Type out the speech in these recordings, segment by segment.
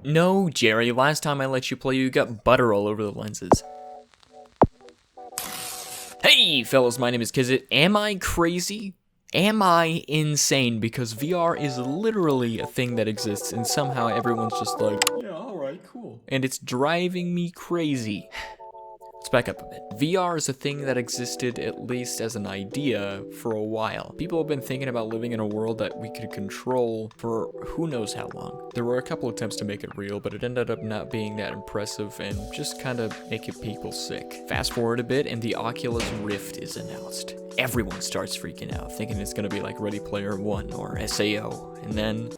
No, Jerry, last time I let you play, you got butter all over the lenses. Hey, fellas, my name is Kizit. Am I crazy? Am I insane? Because VR is literally a thing that exists, and somehow everyone's just like, yeah, alright, cool. And it's driving me crazy. Let's back up a bit. VR is a thing that existed, at least as an idea, for a while. People have been thinking about living in a world that we could control for who knows how long. There were a couple attempts to make it real, but it ended up not being that impressive and just kind of making people sick. Fast forward a bit, and the Oculus Rift is announced. Everyone starts freaking out, thinking it's gonna be like Ready Player One or SAO, and then...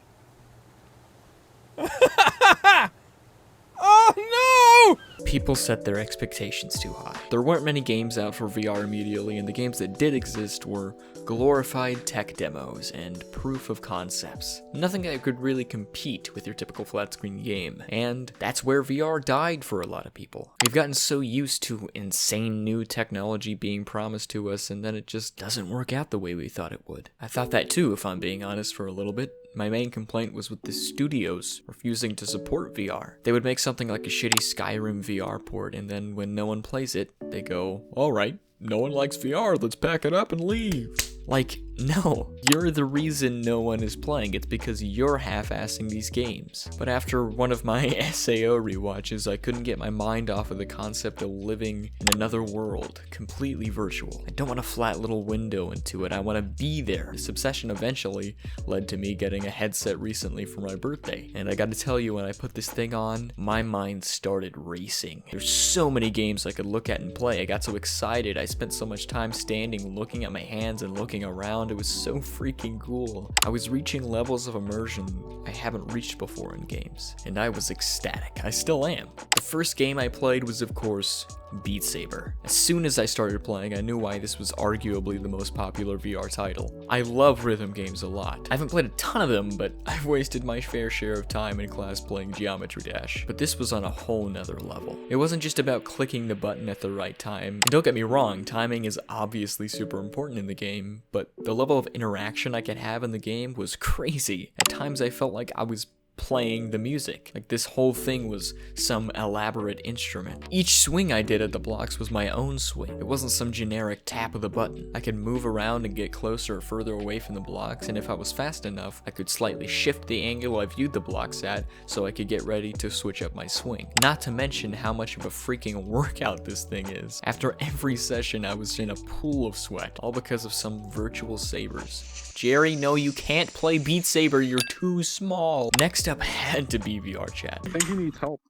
Oh no! People set their expectations too high. There weren't many games out for VR immediately, and the games that did exist were glorified tech demos and proof of concepts. Nothing that could really compete with your typical flat screen game, and that's where VR died for a lot of people. We've gotten so used to insane new technology being promised to us, and then it just doesn't work out the way we thought it would. I thought that too, if I'm being honest, for a little bit. My main complaint was with the studios refusing to support VR. They would make something like a shitty Skyrim VR port, and then when no one plays it, they go, alright, no one likes VR, let's pack it up and leave. Like, no, you're the reason no one is playing. It's because you're half-assing these games. But after one of my SAO rewatches, I couldn't get my mind off of the concept of living in another world, completely virtual. I don't want a flat little window into it, I want to be there. This obsession eventually led to me getting a headset recently for my birthday. And I gotta tell you, when I put this thing on, my mind started racing. There's so many games I could look at and play. I got so excited, I spent so much time standing, looking at my hands and looking around. It was so freaking cool. I was reaching levels of immersion I haven't reached before in games, and I was ecstatic. I still am. The first game I played was, of course, Beat Saber. As soon as I started playing, I knew why this was arguably the most popular VR title. I love rhythm games a lot. I haven't played a ton of them, but I've wasted my fair share of time in class playing Geometry Dash. But this was on a whole nother level. It wasn't just about clicking the button at the right time. And don't get me wrong, timing is obviously super important in the game, but the level of interaction I could have in the game was crazy. At times I felt like I was playing the music. Like this whole thing was some elaborate instrument. Each swing I did at the blocks was my own swing. It wasn't some generic tap of the button. I could move around and get closer or further away from the blocks, and if I was fast enough, I could slightly shift the angle I viewed the blocks at so I could get ready to switch up my swing. Not to mention how much of a freaking workout this thing is. After every session, I was in a pool of sweat, all because of some virtual sabers. Jerry, no, you can't play Beat Saber, you're too small. Next up had to be VR chat. I think he needs help.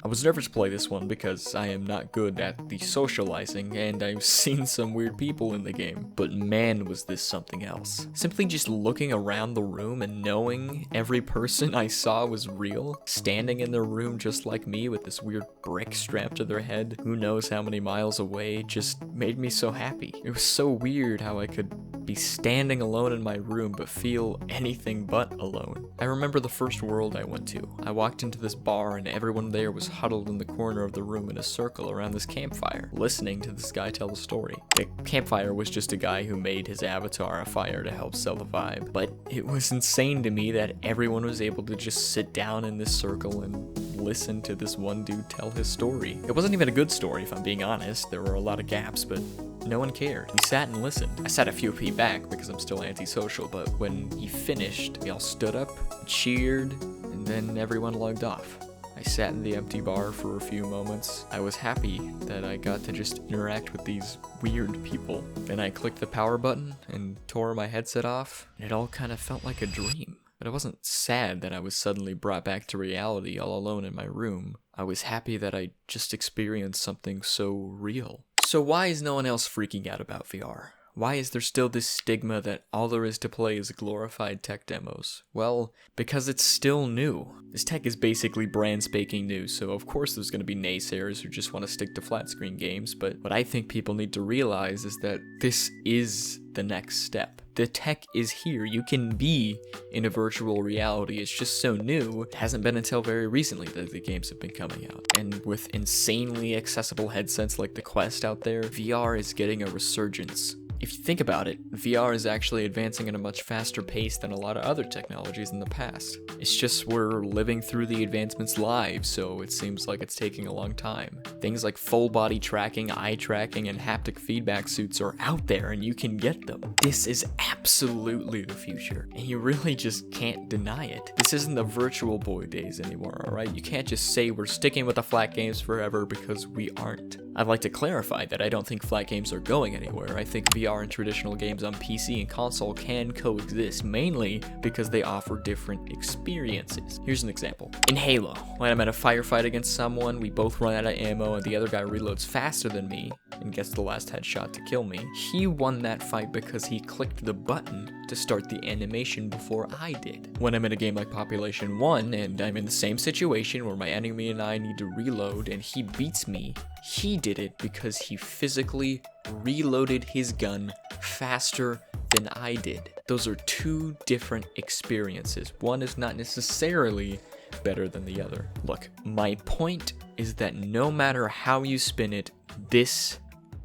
I was nervous to play this one because I am not good at the socializing, and I've seen some weird people in the game, but man was this something else. Simply just looking around the room and knowing every person I saw was real, standing in their room just like me with this weird brick strapped to their head, who knows how many miles away, just made me so happy. It was so weird how I could be standing alone in my room but feel anything but alone. I remember the first world I went to. I walked into this bar and everyone there was huddled in the corner of the room in a circle around this campfire, listening to this guy tell the story. The campfire was just a guy who made his avatar a fire to help sell the vibe, but it was insane to me that everyone was able to just sit down in this circle and listen to this one dude tell his story. It wasn't even a good story, if I'm being honest. There were a lot of gaps, but no one cared. He sat and listened. I sat a few feet back because I'm still antisocial, but when he finished, we all stood up, cheered, and then everyone logged off. I sat in the empty bar for a few moments. I was happy that I got to just interact with these weird people. Then I clicked the power button and tore my headset off, and it all kind of felt like a dream. But I wasn't sad that I was suddenly brought back to reality all alone in my room. I was happy that I just experienced something so real. So why is no one else freaking out about VR? Why is there still this stigma that all there is to play is glorified tech demos? Well, because it's still new. This tech is basically brand spanking new, so of course there's going to be naysayers who just want to stick to flat screen games, but what I think people need to realize is that this is the next step. The tech is here. You can be in a virtual reality. It's just so new. It hasn't been until very recently that the games have been coming out. And with insanely accessible headsets like the Quest out there, VR is getting a resurgence. If you think about it, VR is actually advancing at a much faster pace than a lot of other technologies in the past. It's just we're living through the advancements live, so it seems like it's taking a long time. Things like full body tracking, eye tracking, and haptic feedback suits are out there and you can get them. This is absolutely the future, and you really just can't deny it. This isn't the Virtual Boy days anymore, alright? You can't just say we're sticking with the flat games forever because we aren't. I'd like to clarify that I don't think flat games are going anywhere. I think VR and traditional games on PC and console can coexist, mainly because they offer different experiences. Here's an example. In Halo, when I'm at a firefight against someone, we both run out of ammo and the other guy reloads faster than me and gets the last headshot to kill me. He won that fight because he clicked the button to start the animation before I did. When I'm in a game like Population 1 and I'm in the same situation where my enemy and I need to reload and he beats me, he did it because he physically reloaded his gun faster than I did. Those are two different experiences. One is not necessarily better than the other. Look, my point is that no matter how you spin it, this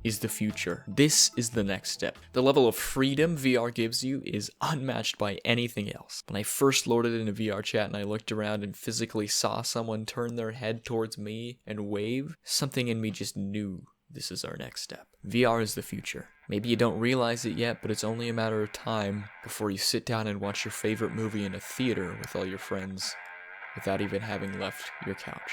is the future. This is the next step. The level of freedom VR gives you is unmatched by anything else. When I first loaded into VR chat and I looked around and physically saw someone turn their head towards me and wave, something in me just knew this is our next step. VR is the future. Maybe you don't realize it yet, but it's only a matter of time before you sit down and watch your favorite movie in a theater with all your friends without even having left your couch.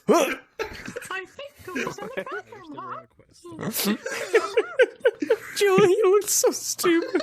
I think it was in the bathroom, Mom. Julie, you look so stupid.